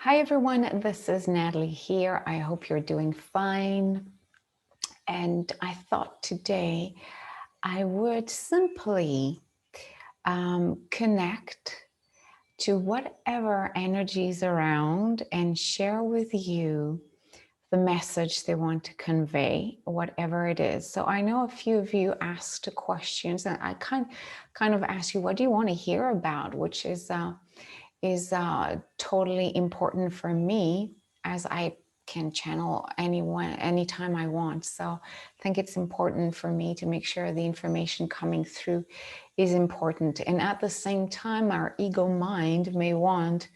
Hi everyone, this is Natalie here. I hope you're doing fine. And I thought today I would simply connect to whatever energies around and share with you the message they want to convey, whatever it is. So I know a few of you asked questions, and I kind of asked you, what do you want to hear about? Which is totally important for me, as I can channel anyone anytime I want. So I think it's important for me to make sure the information coming through is important. And at the same time, our ego mind may want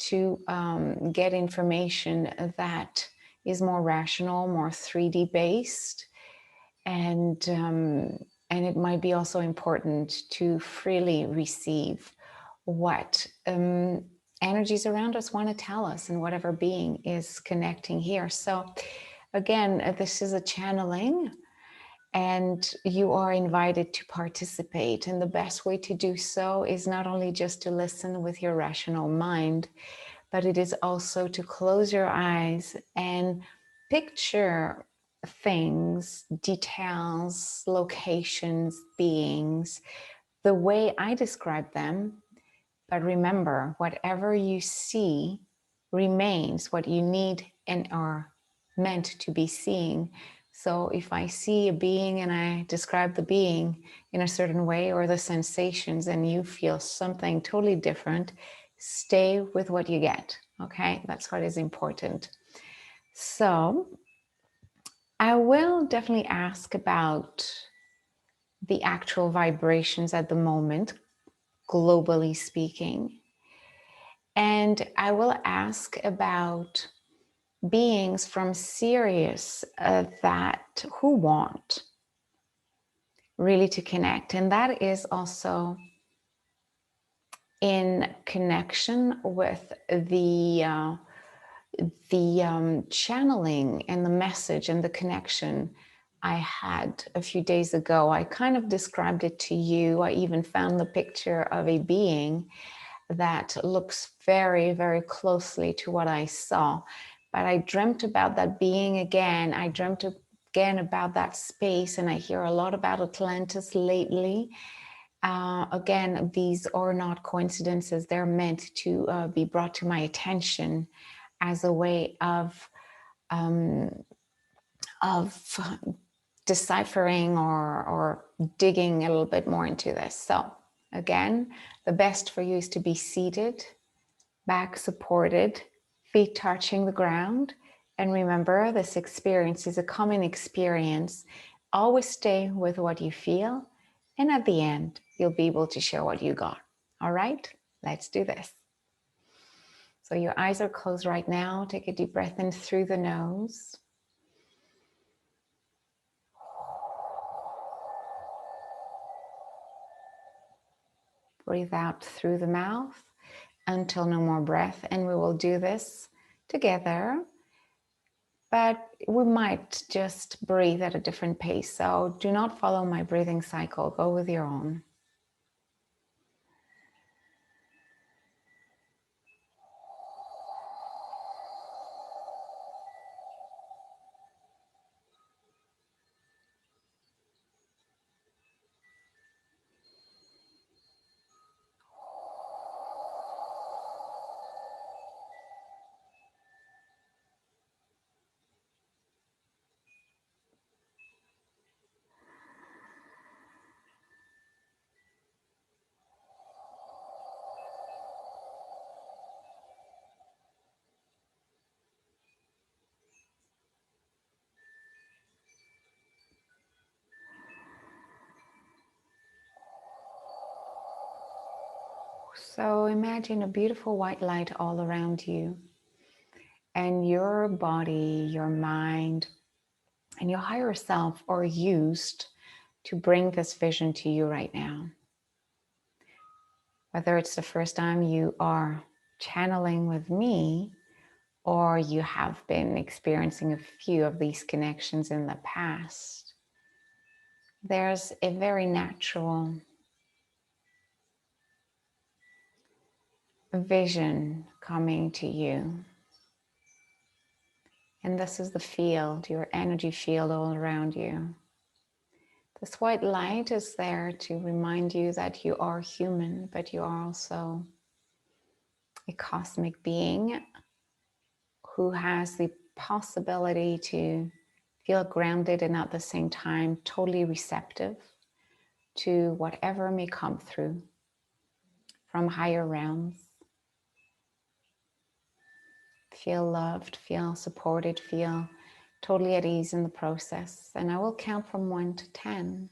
to get information that is more rational, more 3D based, and it might be also important to freely receive what energies around us want to tell us, and whatever being is connecting here. So again, this is a channeling, and you are invited to participate. And the best way to do so is not only just to listen with your rational mind, but it is also to close your eyes and picture things, details, locations, beings, the way I describe them. But remember, whatever you see remains what you need and are meant to be seeing. So if I see a being and I describe the being in a certain way, or the sensations, and you feel something totally different, stay with what you get. Okay, that's what is important. So I will definitely ask about the actual vibrations at the moment, globally speaking. And I will ask about beings from Sirius that who want really to connect. And that is also in connection with the channeling and the message and the connection I had a few days ago. I kind of described it to you. I even found the picture of a being that looks very, very closely to what I saw. But I dreamt about that being again. I dreamt again about that space, and I hear a lot about Atlantis lately. Again, these are not coincidences. They're meant to be brought to my attention as a way of deciphering or digging a little bit more into this. So again, the best for you is to be seated, back supported, feet touching the ground. And remember, this experience is a common experience. Always stay with what you feel. And at the end, you'll be able to share what you got. All right, let's do this. So your eyes are closed right now. Take a deep breath in through the nose. Breathe out through the mouth until no more breath. And we will do this together, but we might just breathe at a different pace. So do not follow my breathing cycle. Go with your own. So imagine a beautiful white light all around you, and your body, your mind, and your higher self are used to bring this vision to you right now. Whether it's the first time you are channeling with me, or you have been experiencing a few of these connections in the past, there's a very natural vision coming to you. And this is the field, your energy field all around you. This white light is there to remind you that you are human, but you are also a cosmic being who has the possibility to feel grounded and at the same time totally receptive to whatever may come through from higher realms. Feel loved, feel supported, feel totally at ease in the process. And I will count from 1 to 10.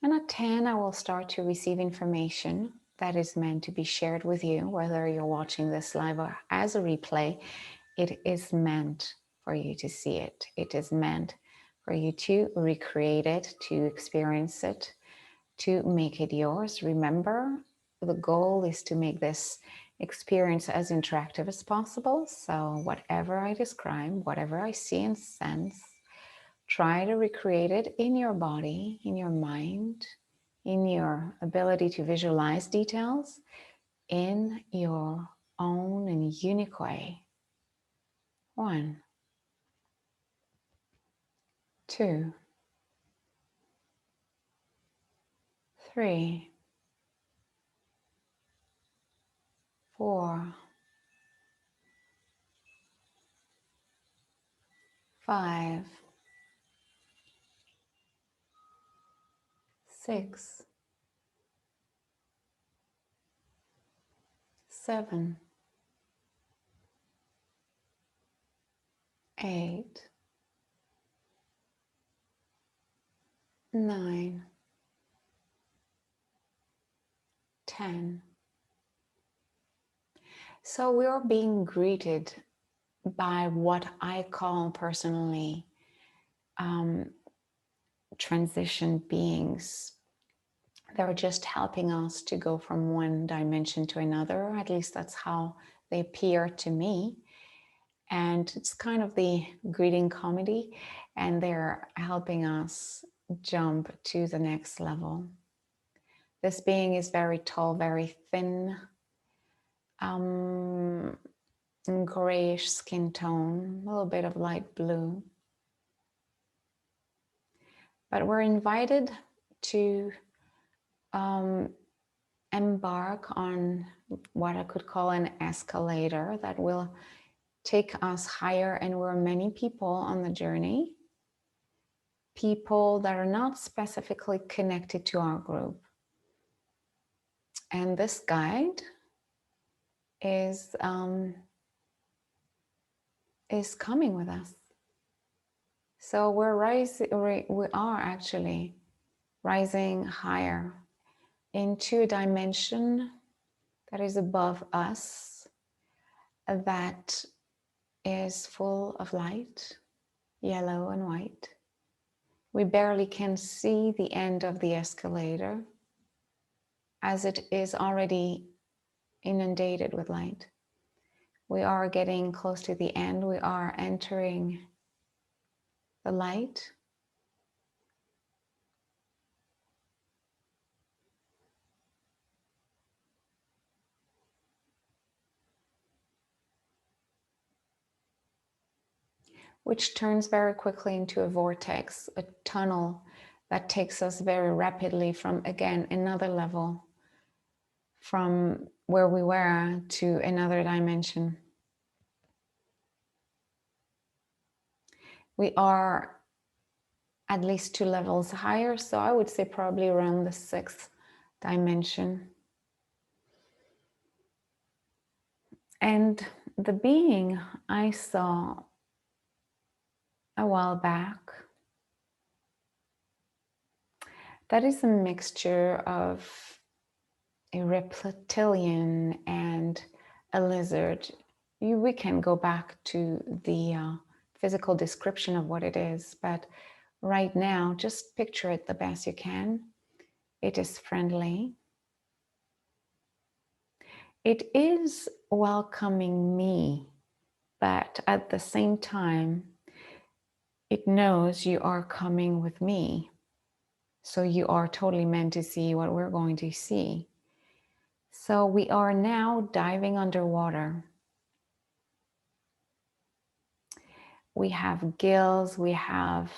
And at 10, I will start to receive information that is meant to be shared with you, whether you're watching this live or as a replay. It is meant for you to see it. It is meant for you to recreate it, to experience it, to make it yours. Remember, the goal is to make this experience as interactive as possible. So whatever I describe, whatever I see and sense, try to recreate it in your body, in your mind, in your ability to visualize details in your own and unique way. 1, 2, 3, 4, 5, 6, 7, 8, 9, 10. So we are being greeted by what I call personally transition beings. They're just helping us to go from one dimension to another. At least that's how they appear to me. And it's kind of the greeting comedy, and they're helping us jump to the next level. This being is very tall, very thin, grayish skin tone, a little bit of light blue. But we're invited to embark on what I could call an escalator that will take us higher. And we're many people on the journey, people that are not specifically connected to our group. And this guide is coming with us. So we are actually rising higher into a dimension that is above us, that is full of light, yellow and white. We barely can see the end of the escalator as it is already inundated with light. We are getting close to the end. We are entering the light. Which turns very quickly into a vortex, a tunnel that takes us very rapidly from, again, another level, from where we were to another dimension. We are at least 2 levels higher, so I would say probably around the 6th dimension. And the being I saw a while back, that is a mixture of a reptilian and a lizard. We can go back to the physical description of what it is, but right now, just picture it the best you can. It is friendly. It is welcoming me, but at the same time, it knows you are coming with me. So you are totally meant to see what we're going to see. So we are now diving underwater. we have gills, we have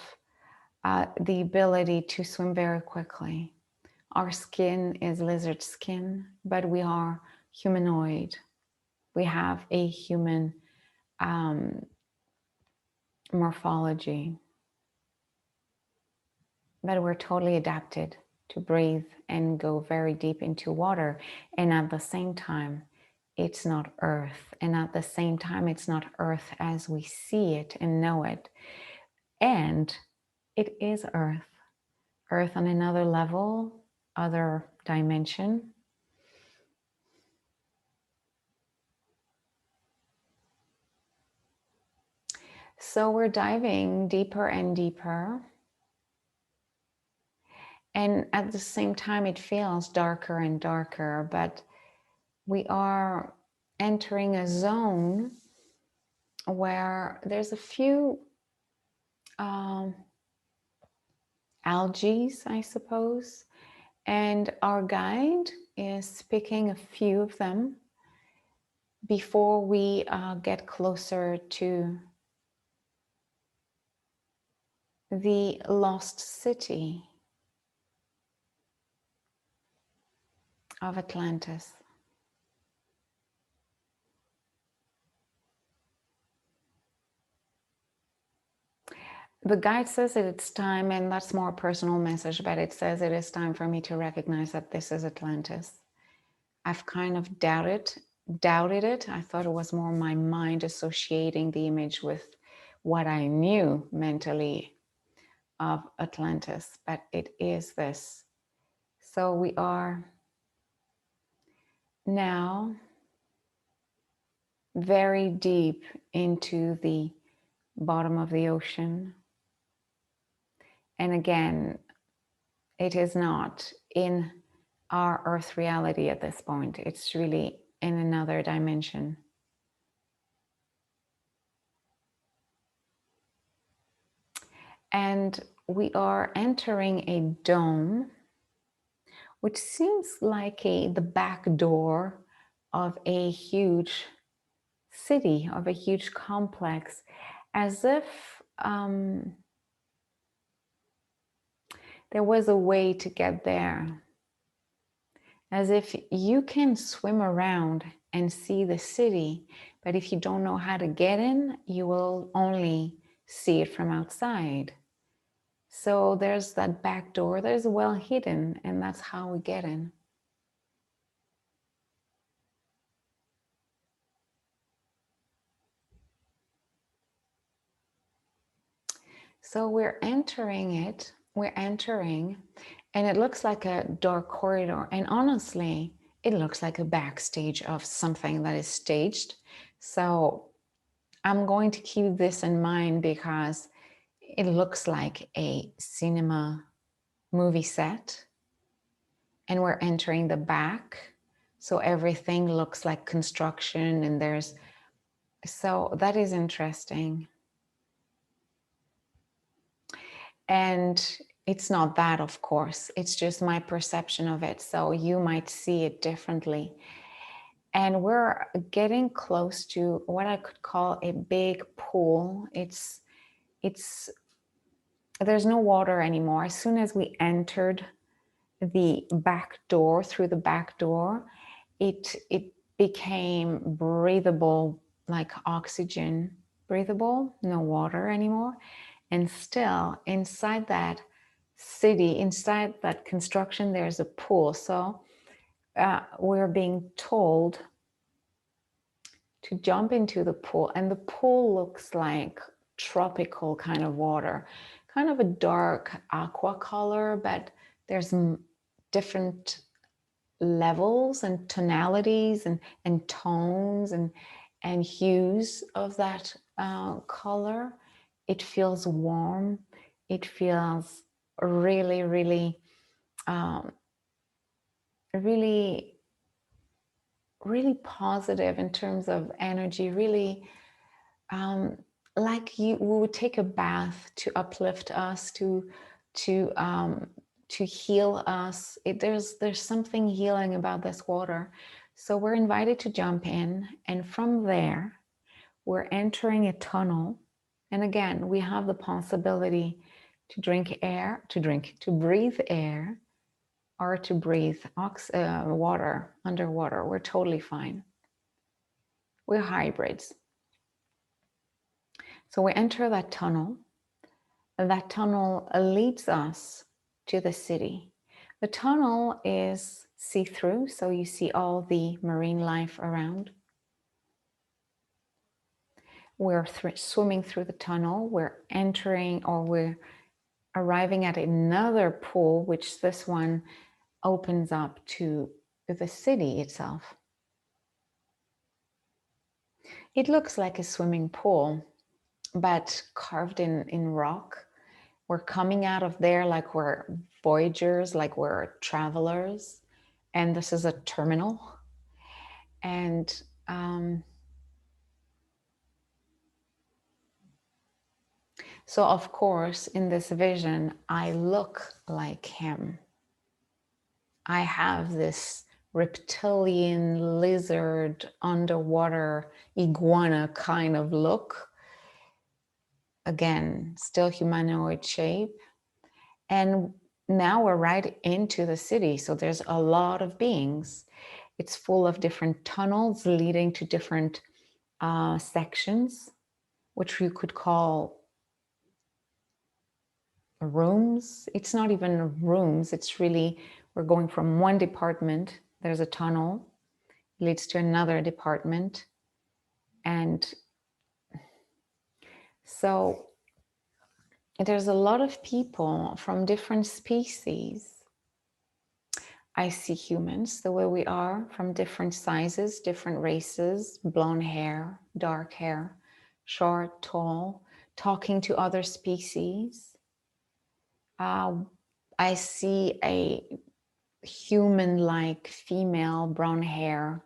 the ability to swim very quickly. Our skin is lizard skin, but we are humanoid. We have a human morphology, but we're totally adapted to breathe and go very deep into water. And at the same time, it's not Earth. And at the same time, it's not Earth as we see it and know it. And it is Earth. Earth on another level, other dimension. So we're diving deeper and deeper. And at the same time, it feels darker and darker, but we are entering a zone where there's a few algae, I suppose, and our guide is picking a few of them before we get closer to the lost city of Atlantis. The guide says that it's time, and that's more a personal message, but it says it is time for me to recognize that this is Atlantis. I've kind of doubted it. I thought it was more my mind associating the image with what I knew mentally of Atlantis, but it is this. So we are now very deep into the bottom of the ocean. And again, it is not in our Earth reality at this point. It's really in another dimension. And we are entering a dome, which seems like the back door of a huge city, of a huge complex, as if there was a way to get there. As if you can swim around and see the city, but if you don't know how to get in, you will only see it from outside. So there's that back door that is well hidden, and that's how we get in. So we're entering, and it looks like a dark corridor. And honestly, it looks like a backstage of something that is staged. So I'm going to keep this in mind because it looks like a cinema movie set. And we're entering the back. So everything looks like construction, and so that is interesting. And it's not that, of course, it's just my perception of it. So you might see it differently. And we're getting close to what I could call a big pool. There's no water anymore. As soon as we entered the back door, through the back door, it became breathable, like oxygen breathable, no water anymore. And still inside that city, inside that construction, there's a pool. So we're being told to jump into the pool, and the pool looks like tropical kind of water, kind of a dark aqua color, but there's different levels and tonalities and tones and hues of that color. It feels warm. It feels really, really, really, really positive in terms of energy. Really, like we would take a bath to uplift us, to heal us. There's something healing about this water. So we're invited to jump in, and from there, we're entering a tunnel. And again, we have the possibility to drink air, to breathe air, or to breathe water underwater. We're totally fine. We're hybrids. So we enter that tunnel. That tunnel leads us to the city. The tunnel is see-through, so you see all the marine life around. We're swimming through the tunnel. We're entering, or we're arriving at another pool, which this one opens up to the city itself. It looks like a swimming pool, but carved in rock. We're coming out of there like we're voyagers, like we're travelers. And this is a terminal. And so, of course, in this vision, I look like him. I have this reptilian lizard underwater iguana kind of look. Again, still humanoid shape. And now we're right into the city. So there's a lot of beings. It's full of different tunnels leading to different sections, which you could call rooms. It's not even rooms. It's really, we're going from one department. There's a tunnel, leads to another department. And so there's a lot of people from different species. I see humans the way we are, from different sizes, different races, blonde hair, dark hair, short, tall, talking to other species. I see a human-like female, brown hair,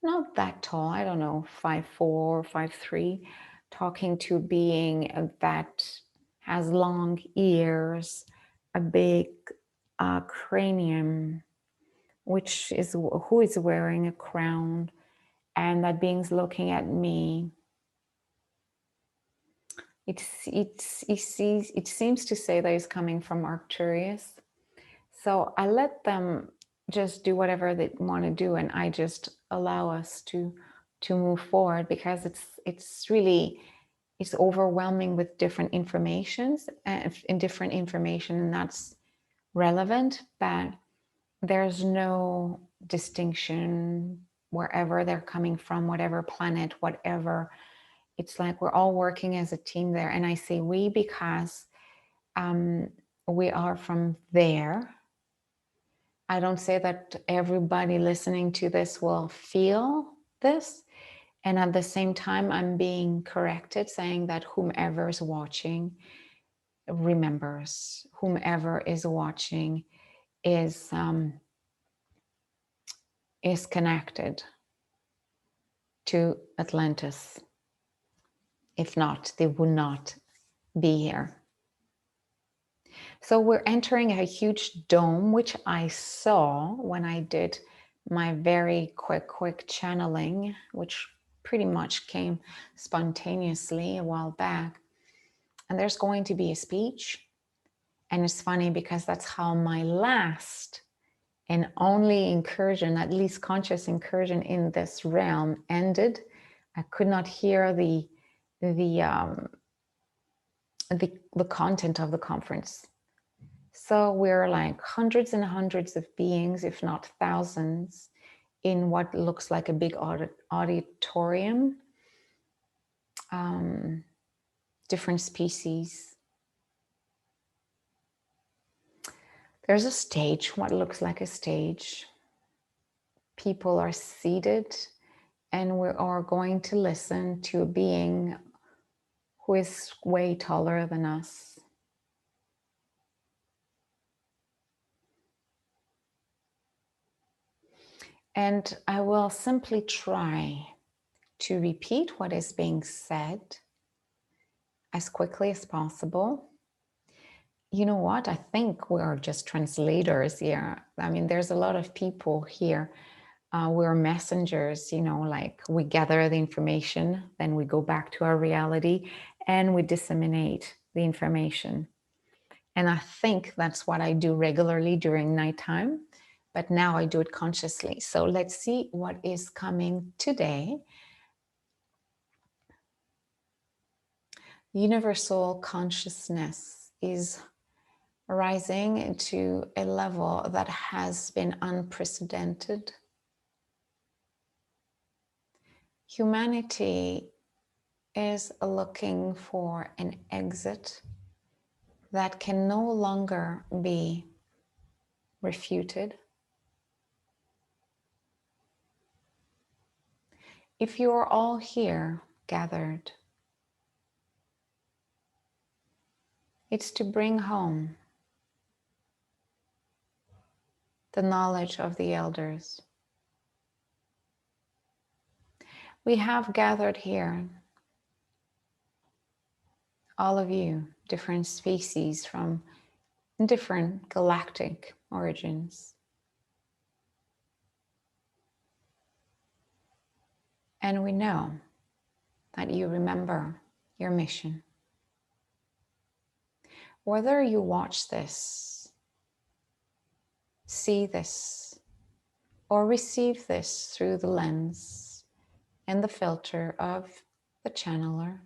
not that tall, I don't know, 5'4", 5'3", talking to a being that has long ears, a big cranium, who is wearing a crown, and that being's looking at me. It seems to say that it's coming from Arcturus. So I let them just do whatever they want to do, and I just allow us to move forward, because it's overwhelming with different informations and different information, and that's relevant, but there's no distinction wherever they're coming from, whatever planet, whatever. It's like we're all working as a team there. And I say we because we are from there. I don't say that everybody listening to this will feel this. And at the same time, I'm being corrected, saying that whomever is watching remembers, whomever is watching is connected to Atlantis. If not, they would not be here. So we're entering a huge dome, which I saw when I did my very quick channeling, which pretty much came spontaneously a while back. And there's going to be a speech. And it's funny because that's how my last and only incursion, at least conscious incursion in this realm, ended. I could not hear the content of the conference. So we're like hundreds and hundreds of beings, if not thousands, in what looks like a big auditorium, different species. There's a stage, what looks like a stage. People are seated, and we are going to listen to a being who is way taller than us. And I will simply try to repeat what is being said as quickly as possible. You know what? I think we are just translators here. I mean, there's a lot of people here. We're messengers, like we gather the information, then we go back to our reality, and we disseminate the information. And I think that's what I do regularly during nighttime, but now I do it consciously. So let's see what is coming today. Universal consciousness is rising to a level that has been unprecedented. Humanity is looking for an exit that can no longer be refuted. If you are all here gathered, it's to bring home the knowledge of the elders. We have gathered here, all of you, different species from different galactic origins. And we know that you remember your mission. Whether you watch this, see this, or receive this through the lens and the filter of the channeler,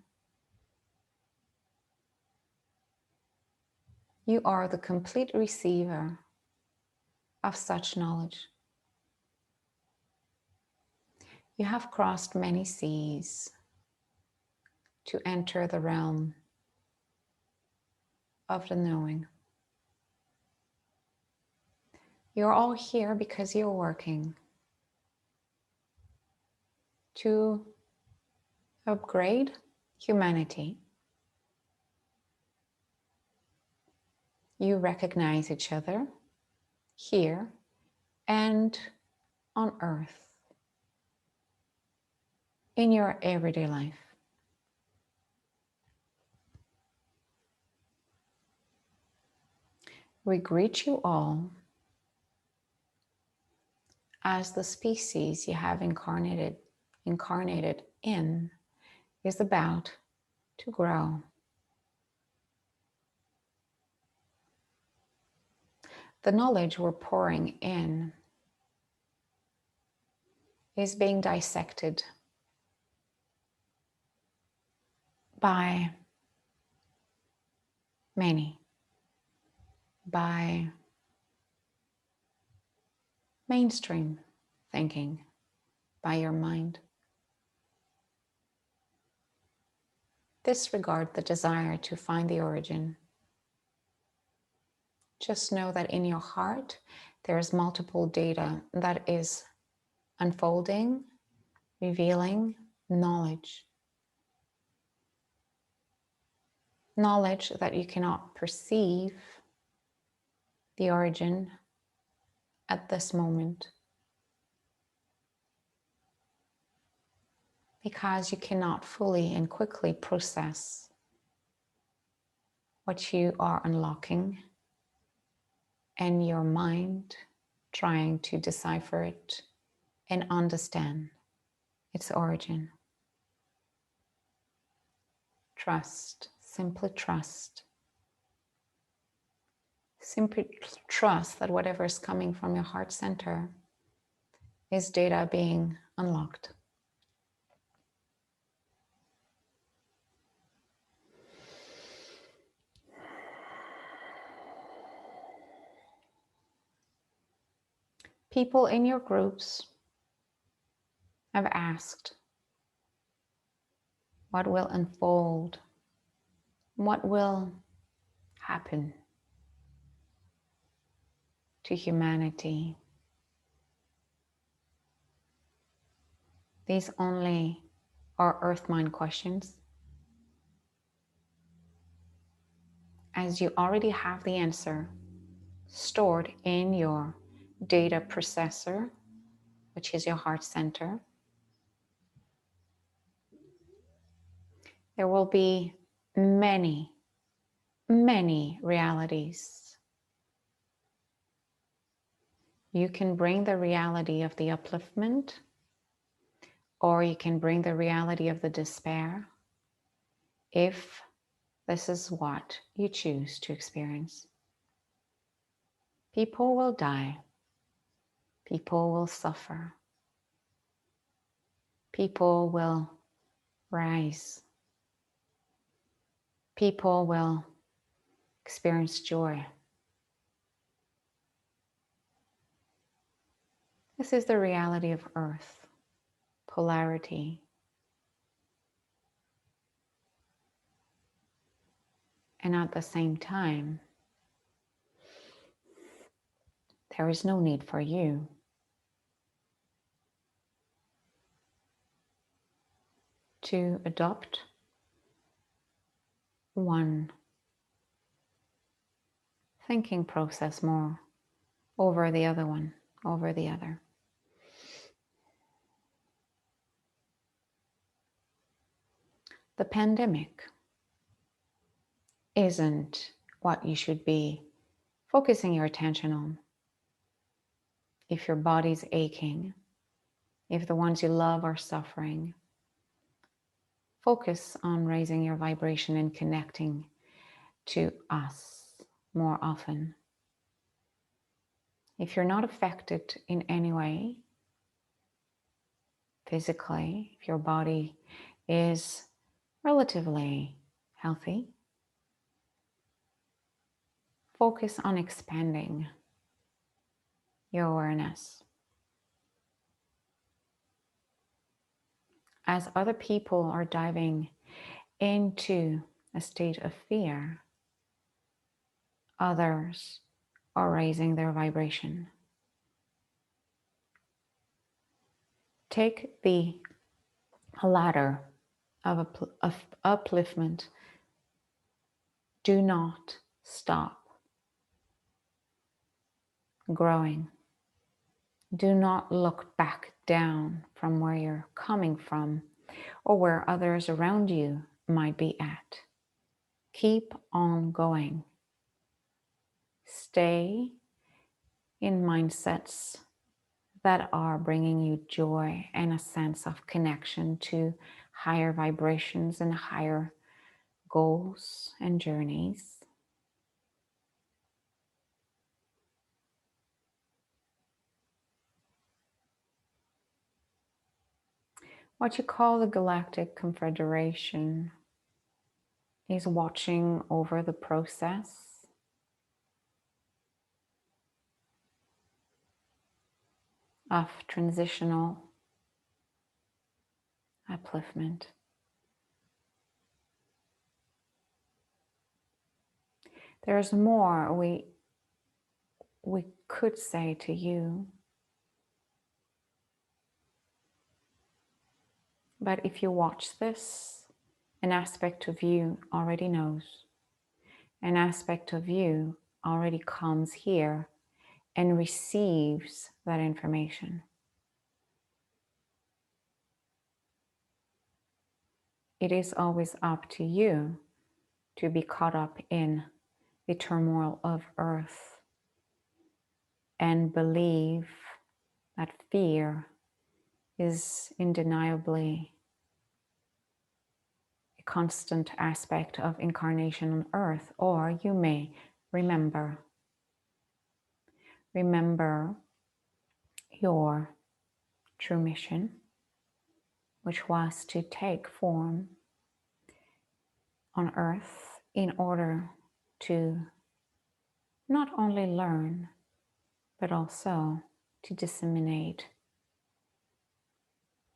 you are the complete receiver of such knowledge. You have crossed many seas to enter the realm of the knowing. You're all here because you're working to upgrade humanity. You recognize each other here and on Earth in your everyday life. We greet you all as the species you have incarnated in is about to grow. The knowledge we're pouring in is being dissected by many, by mainstream thinking, by your mind. Disregard the desire to find the origin. Just know that in your heart, there's multiple data that is unfolding, revealing knowledge. Knowledge that you cannot perceive the origin at this moment, because you cannot fully and quickly process what you are unlocking and your mind trying to decipher it and understand its origin. Trust, simply trust. Simply trust that whatever is coming from your heart center is data being unlocked. People in your groups have asked, what will unfold? What will happen to humanity? These only are earth mind questions, as you already have the answer stored in your data processor, which is your heart center. There will be many, many realities. You can bring the reality of the upliftment, or you can bring the reality of the despair. if this is what you choose to experience. People will die. People will suffer. People will rise. People will experience joy. This is the reality of Earth, polarity. And at the same time, there is no need for you to adopt one thinking process more over the other one, over the other. The pandemic isn't what you should be focusing your attention on. If your body's aching, if the ones you love are suffering, focus on raising your vibration and connecting to us more often. If you're not affected in any way, physically, if your body is relatively healthy, focus on expanding your awareness. As other people are diving into a state of fear, others are raising their vibration. Take the ladder of upliftment. Do not stop growing. Do not look back down from where you're coming from or where others around you might be at. Keep on going. Stay in mindsets that are bringing you joy and a sense of connection to higher vibrations and higher goals and journeys. What you call the Galactic Confederation is watching over the process of transitional upliftment. There's more we could say to you, but if you watch this, an aspect of you already knows. An aspect of you already comes here and receives that information. It is always up to you to be caught up in the turmoil of Earth and believe that fear is undeniably a constant aspect of incarnation on Earth. Or you may remember your true mission, which was to take form on Earth in order to not only learn, but also to disseminate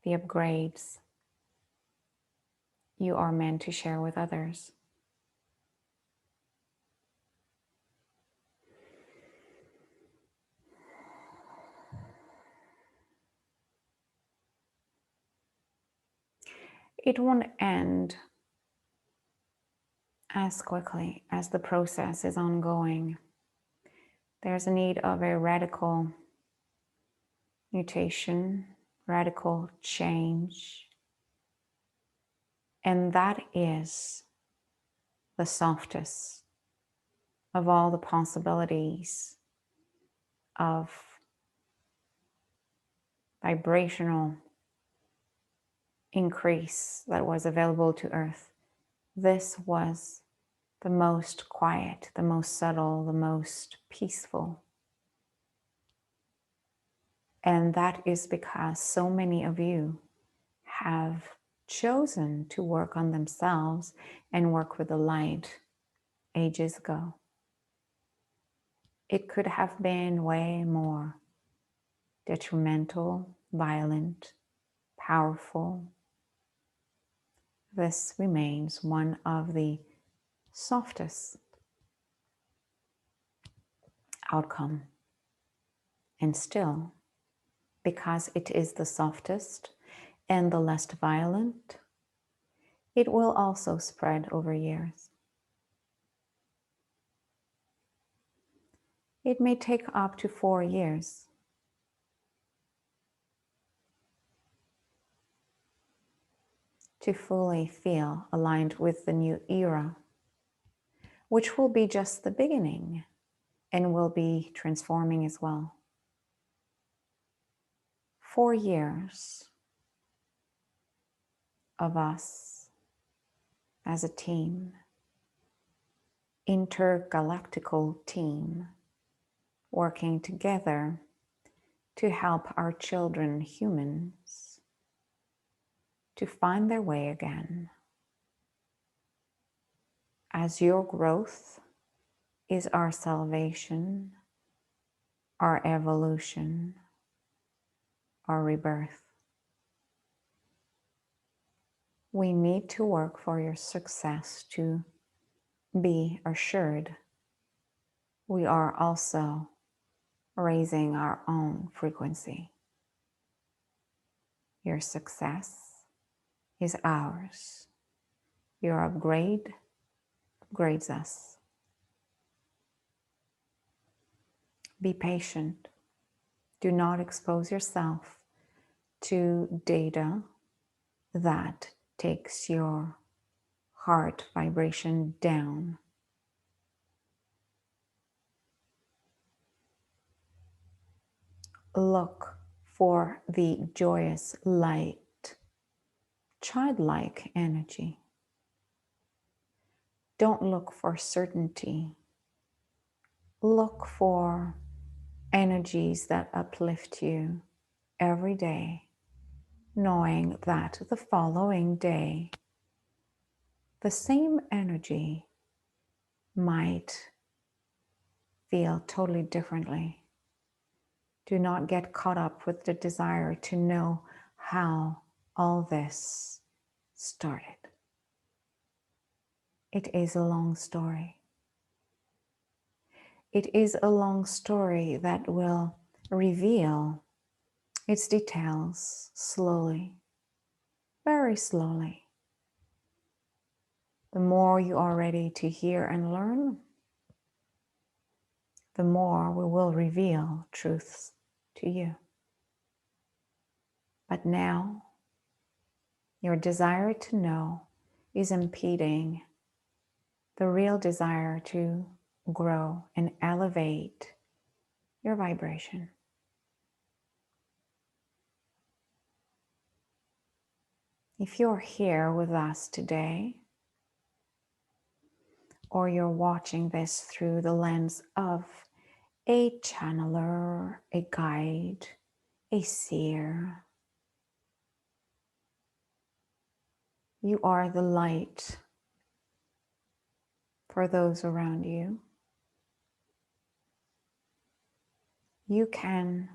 the upgrades you are meant to share with others. It won't end as quickly as the process is ongoing. There's a need of a radical mutation, radical change. And that is the softest of all the possibilities of vibrational increase that was available to Earth This was the most quiet, the most subtle, the most peaceful. And that is because so many of you have chosen to work on themselves and work with the light ages ago. It could have been way more detrimental, violent, powerful. This remains one of the softest outcome. And still, because it is the softest and the least violent, it will also spread over years. It may take up to 4 years. To fully feel aligned with the new era, which will be just the beginning and will be transforming as well. 4 years of us as a team, intergalactical team, working together to help our children, humans, to find their way again. As your growth is our salvation, our evolution, our rebirth. We need to work for your success to be assured we are also raising our own frequency. Your success is ours. Your upgrade upgrades us. Be patient. Do not expose yourself to data that takes your heart vibration down. Look for the joyous, light, childlike energy. Don't look for certainty. Look for energies that uplift you every day, knowing that the following day, the same energy might feel totally differently. Do not get caught up with the desire to know how all this started. It is a long story. It is a long story that will reveal its details slowly, very slowly. The more you are ready to hear and learn, the more we will reveal truths to you. But now, your desire to know is impeding the real desire to grow and elevate your vibration. If you're here with us today, or you're watching this through the lens of a channeler, a guide, a seer, you are the light for those around you. You can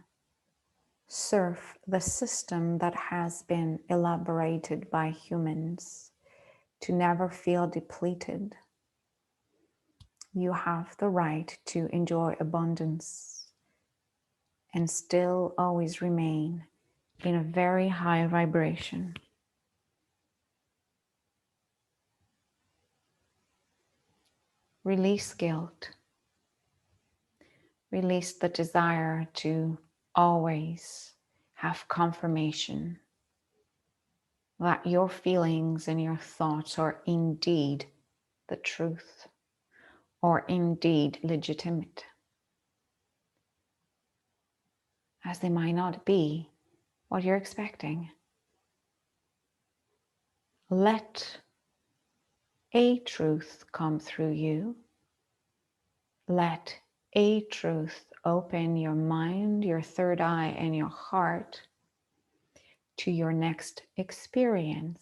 surf the system that has been elaborated by humans to never feel depleted. You have the right to enjoy abundance and still always remain in a very high vibration. Release guilt. Release the desire to always have confirmation that your feelings and your thoughts are indeed the truth or indeed legitimate, as they might not be what you're expecting. Let a truth come through you. Let a truth open your mind, your third eye, and your heart to your next experience.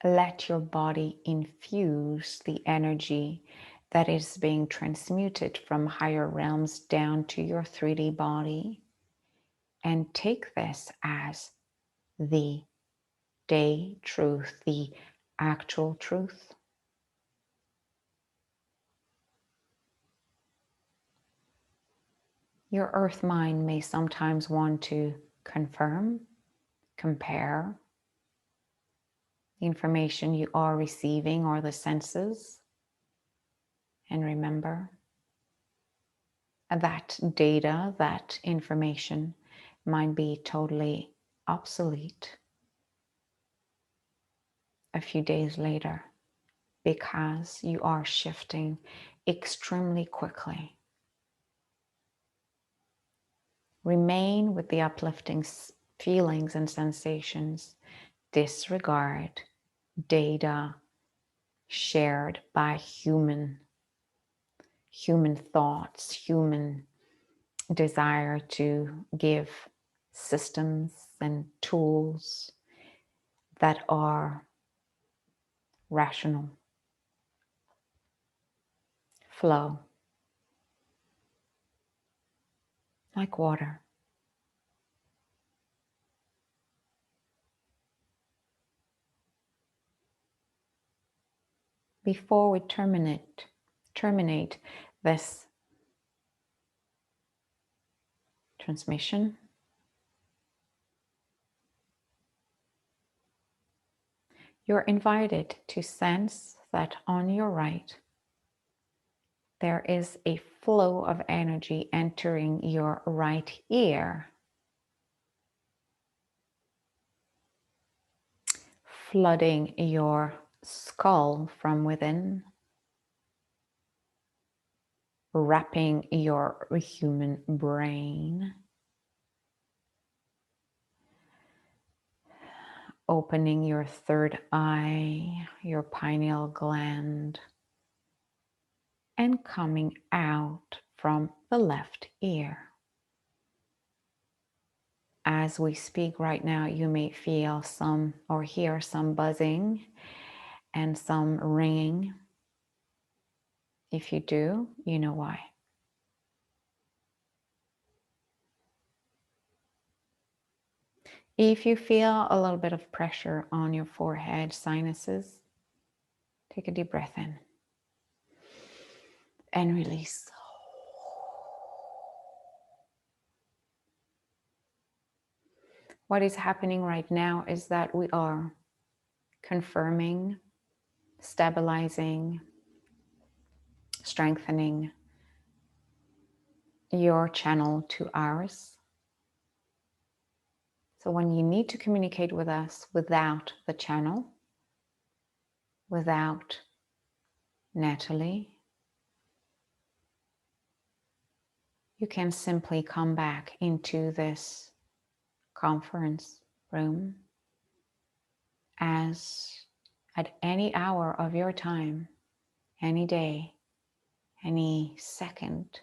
Let your body infuse the energy that is being transmuted from higher realms down to your 3D body, and take this as the day truth, the actual truth. Your earth mind may sometimes want to confirm, compare the information you are receiving or the senses. And remember, that data, that information might be totally obsolete a few days later because you are shifting extremely quickly. Remain with the uplifting feelings and sensations. Disregard data shared by human thoughts, human desire to give systems and tools that are rational. Flow like water. Before we terminate this transmission, you're invited to sense that on your right, there is a flow of energy entering your right ear, flooding your skull from within, wrapping your human brain, opening your third eye, your pineal gland, and coming out from the left ear. As we speak right now, you may feel some or hear some buzzing and some ringing. If you do, you know why. If you feel a little bit of pressure on your forehead, sinuses, take a deep breath in and release. What is happening right now is that we are confirming, stabilizing, strengthening your channel to ours. So when you need to communicate with us without the channel, without Natalie, you can simply come back into this conference room as at any hour of your time, any day, any second,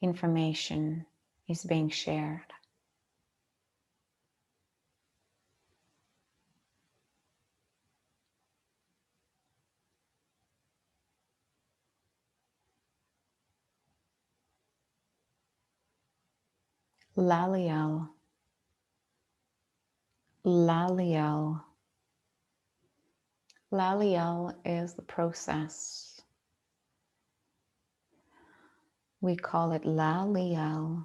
information is being shared. Laliel, Laliel. Laliel is the process. We call it Laliel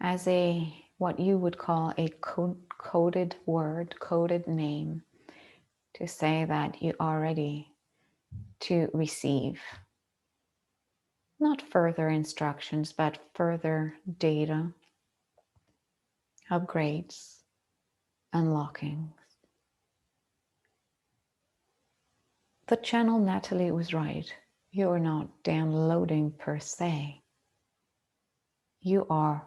as what you would call a coded word, coded name to say that you are ready to receive not further instructions, but further data, upgrades, unlockings. The channel Natalie was right. You are not downloading per se. you are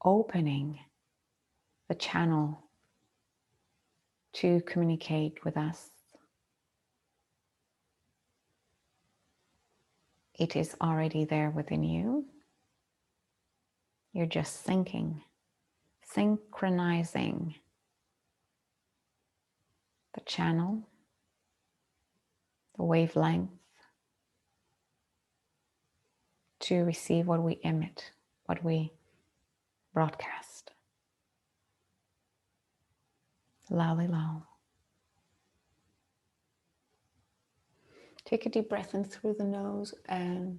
opening the channel to communicate with us. It is already there within you. You're just syncing, synchronizing the channel, the wavelength, to receive what we emit, what we broadcast. Loudly low. Take a deep breath in through the nose and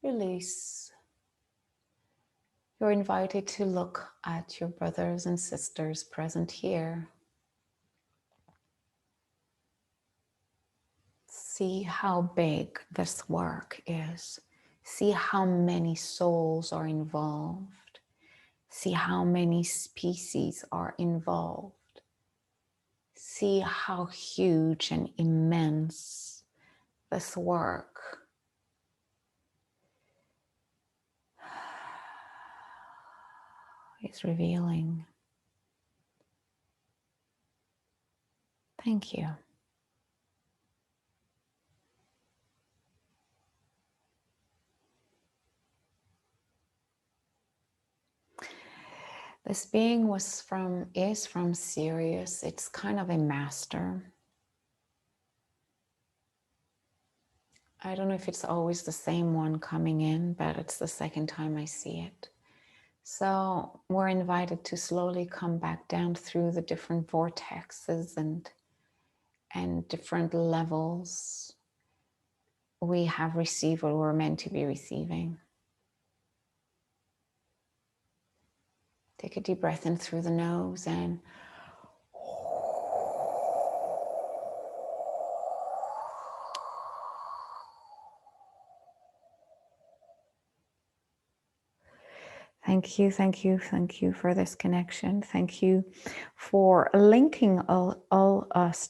release. You're invited to look at your brothers and sisters present here. See how big this work is. See how many souls are involved. See how many species are involved. See how huge and immense this work is revealing. Thank you. This being is from Sirius. It's kind of a master. I don't know if it's always the same one coming in, but it's the second time I see it. So we're invited to slowly come back down through the different vortexes and different levels. We have received what we're meant to be receiving. Take a deep breath in through the nose and thank you, thank you, thank you for this connection. Thank you for linking all us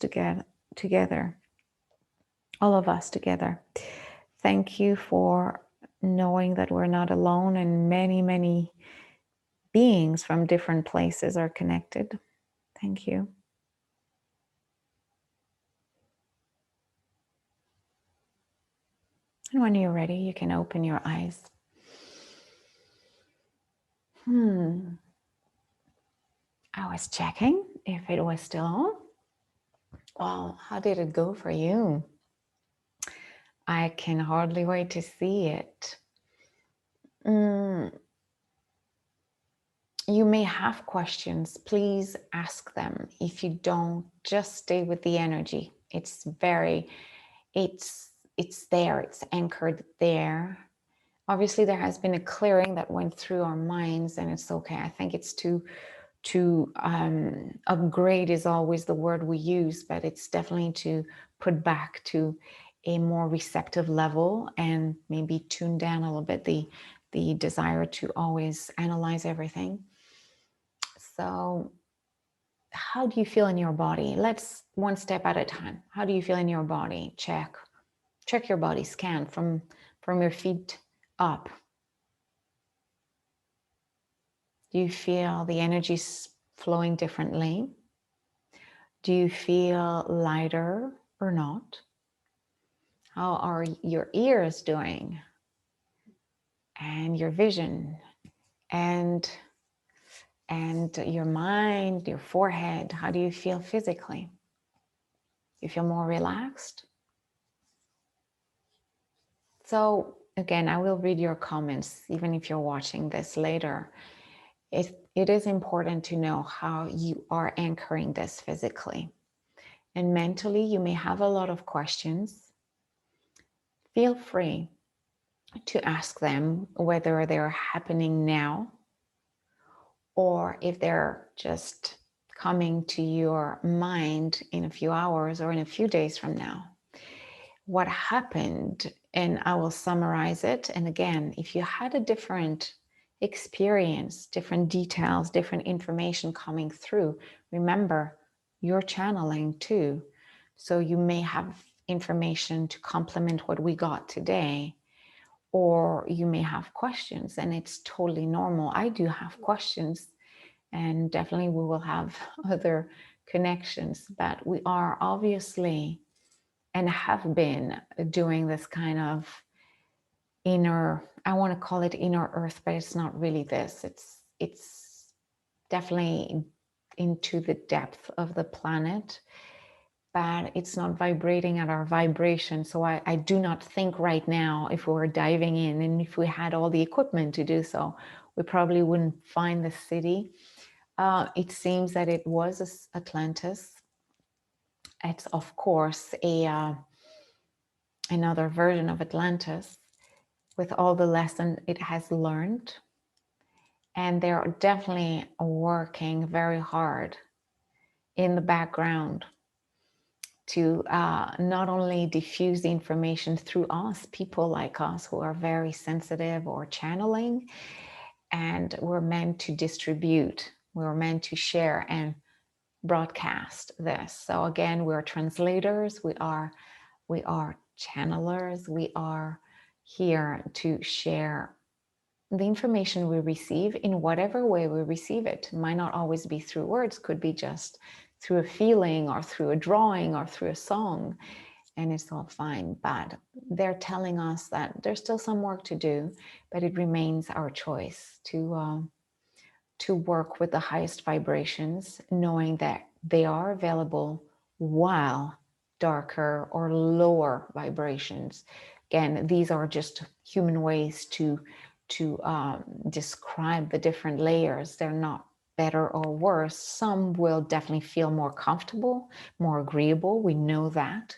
together, all of us together. Thank you for knowing that we're not alone and many, many beings from different places are connected. Thank you. And when you're ready, you can open your eyes. I was checking if it was still on. Well, how did it go for you? I can hardly wait to see it. You may have questions. Please ask them. If you don't, just stay with the energy. It's there. It's anchored there. Obviously, there has been a clearing that went through our minds, and it's okay. I think it's to upgrade is always the word we use, but it's definitely to put back to a more receptive level and maybe tune down a little bit the desire to always analyze everything. So how do you feel in your body? Let's one step at a time. How do you feel in your body? Check your body, scan from your feet up. Do you feel the energies flowing differently? Do you feel lighter or not? How are your ears doing? And your vision? And your mind, your forehead? How do you feel physically? You feel more relaxed? So again, I will read your comments, even if you're watching this later. It is important to know how you are anchoring this physically. And mentally, you may have a lot of questions. Feel free to ask them whether they're happening now or if they're just coming to your mind in a few hours or in a few days from now. What happened, and I will summarize it. And again, if you had a different experience, different details, different information coming through, remember, you're channeling too. So you may have information to complement what we got today, or you may have questions, and it's totally normal. I do have questions, and definitely we will have other connections, but we are obviously and have been doing this kind of inner, I want to call it inner earth, but it's not really this. It's definitely into the depth of the planet, but it's not vibrating at our vibration. So I do not think right now, if we were diving in and if we had all the equipment to do so, we probably wouldn't find the city. It seems that it was Atlantis. It's of course another version of Atlantis with all the lessons it has learned. And they're definitely working very hard in the background to not only diffuse the information through us, people like us who are very sensitive or channeling, and we're meant to distribute, we're meant to share and broadcast this. So again, we're translators, we are channelers, we are here to share the information we receive in whatever way we receive it. It might not always be through words, could be just through a feeling or through a drawing or through a song, and it's all fine. But they're telling us that there's still some work to do, but it remains our choice to work with the highest vibrations, knowing that they are available, while darker or lower vibrations, again, these are just human ways to describe the different layers. They're not better or worse. Some will definitely feel more comfortable, more agreeable. We know that.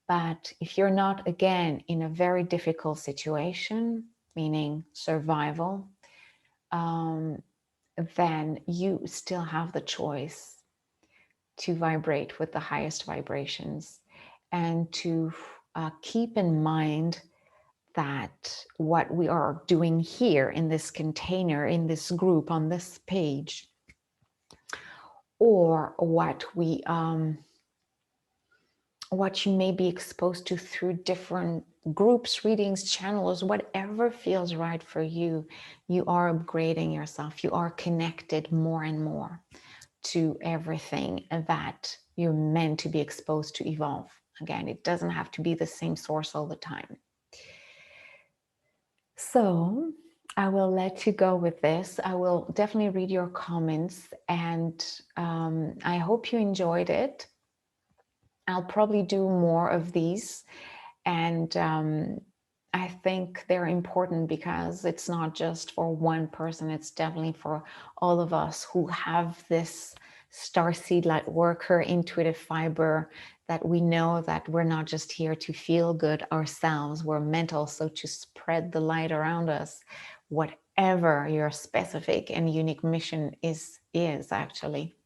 But if you're not, again, in a very difficult situation, meaning survival, then you still have the choice to vibrate with the highest vibrations and to keep in mind that what we are doing here in this container, in this group, on this page, or what you may be exposed to through different groups, readings, channels, whatever feels right for you, you are upgrading yourself. You are connected more and more to everything that you're meant to be exposed to evolve. Again, it doesn't have to be the same source all the time. So I will let you go with this. I will definitely read your comments, and I hope you enjoyed it. I'll probably do more of these, and I think they're important because it's not just for one person, it's definitely for all of us who have this starseed light worker intuitive fiber, that we know that we're not just here to feel good ourselves, we're meant also to spread the light around us, whatever your specific and unique mission is actually.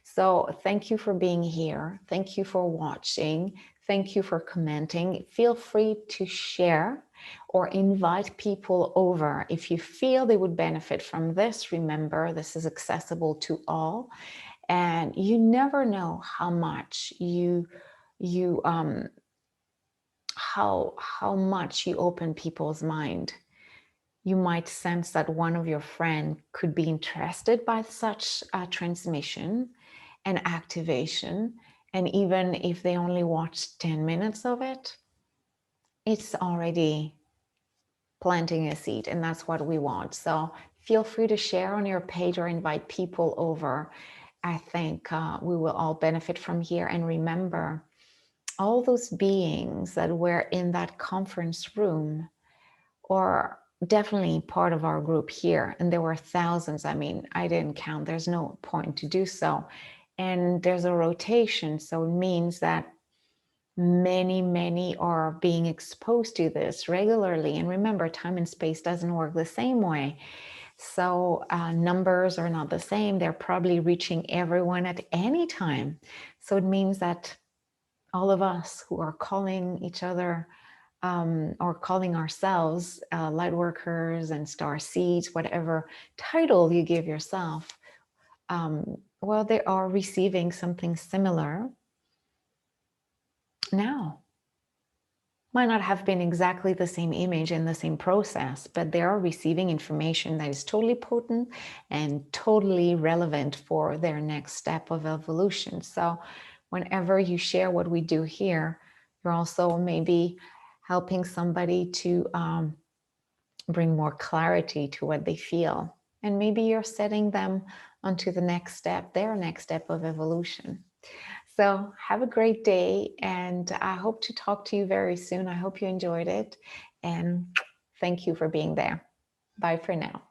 So thank you for being here. Thank you for watching. Thank you for commenting. Feel free to share or invite people over if you feel they would benefit from this. Remember, this is accessible to all, and you never know how much how much you open people's mind. You might sense that one of your friends could be interested by such a transmission and activation. And even if they only watch 10 minutes of it, it's already planting a seed, and that's what we want. So feel free to share on your page or invite people over. I think we will all benefit from here. And remember, all those beings that were in that conference room, or definitely part of our group here, and there were thousands. I mean, I didn't count, there's no point to do so, and there's a rotation, so it means that many are being exposed to this regularly. And remember, time and space doesn't work the same way, so numbers are not the same. They're probably reaching everyone at any time, so it means that all of us who are calling each other or calling ourselves light workers and star seeds, whatever title you give yourself, well, they are receiving something similar now. Might not have been exactly the same image and the same process, but they are receiving information that is totally potent and totally relevant for their next step of evolution. So whenever you share what we do here, you're also maybe helping somebody to bring more clarity to what they feel. And maybe you're setting them onto the next step, their next step of evolution. So have a great day, and I hope to talk to you very soon. I hope you enjoyed it, and thank you for being there. Bye for now.